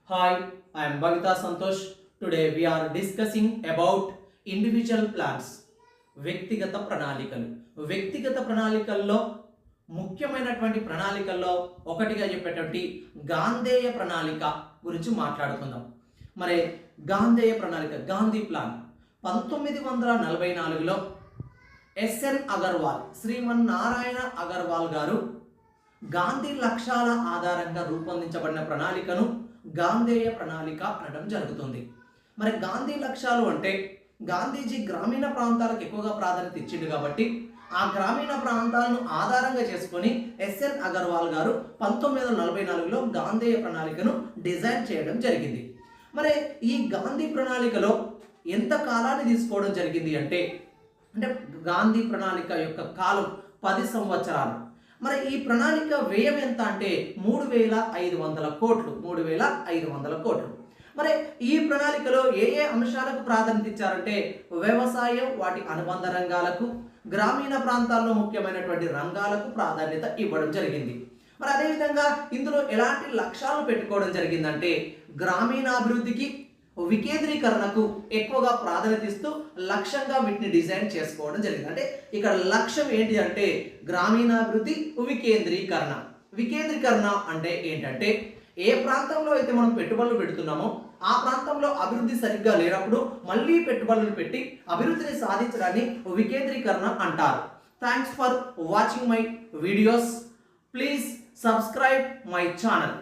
Hi, I am Bhavita Santosh. Today we are discussing about individual plans. వ్యక్తిగత ప్రణాళికలు. వ్యక్తిగత ప్రణాళికల్లో ముఖ్యమైనటువంటి ప్రణాళికల్లో ఒకటిగా చెప్పేటువంటి గాంధేయ ప్రణాళిక గురించి మాట్లాడుకుందాం. మరి గాంధేయ ప్రణాళిక గాంధీ ప్లాన్ 1944లో ఎస్ఎన్ అగర్వాల్ శ్రీమన్నారాయణ అగర్వాల్ గారు గాంధీ లక్ష్యాల ఆధారంగా రూపొందించబడిన ప్రణాళికను గాంధేయ ప్రణాళిక అనడం జరుగుతుంది. మరి గాంధీ లక్ష్యాలు అంటే గాంధీజీ గ్రామీణ ప్రాంతాలకు ఎక్కువగా ప్రాధాన్యత ఇచ్చింది కాబట్టి ఆ గ్రామీణ ప్రాంతాలను ఆధారంగా చేసుకొని ఎస్ఎన్ అగర్వాల్ గారు 1944లో గాంధేయ ప్రణాళికను డిజైన్ చేయడం జరిగింది. మరి ఈ గాంధీ ప్రణాళికలో ఎంత కాలాన్ని తీసుకోవడం జరిగింది అంటే గాంధీ ప్రణాళిక యొక్క కాలం 10 సంవత్సరాలు. మరి ఈ ప్రణాళిక వ్యయం ఎంత అంటే 3,500 కోట్లు. 3,500 కోట్లు. మరి ఈ ప్రణాళికలో ఏ అంశాలకు ప్రాధాన్యత ఇచ్చారంటే వ్యవసాయం, వాటి అనుబంధ రంగాలకు, గ్రామీణ ప్రాంతాల్లో ముఖ్యమైనటువంటి రంగాలకు ప్రాధాన్యత ఇవ్వడం జరిగింది. మరి అదేవిధంగా ఇందులో ఎలాంటి లక్ష్యాలను పెట్టుకోవడం జరిగిందంటే గ్రామీణాభివృద్ధికి, వికేంద్రీకరణకు ఎక్కువగా ప్రాధాన్యత ఇస్తూ లక్ష్యంగా వీటిని డిజైన్ చేసుకోవడం జరిగింది. అంటే ఇక్కడ లక్ష్యం ఏంటి అంటే గ్రామీణాభివృద్ధి, వికేంద్రీకరణ. వికేంద్రీకరణ అంటే ఏంటంటే ఏ ప్రాంతంలో అయితే మనం పెట్టుబడులు పెడుతున్నామో ఆ ప్రాంతంలో అభివృద్ధి సరిగ్గా లేనప్పుడు మళ్ళీ పెట్టుబడులు పెట్టి అభివృద్ధిని సాధించడాన్ని వికేంద్రీకరణ అంటారు. Thanks for watching my videos. Please subscribe my channel.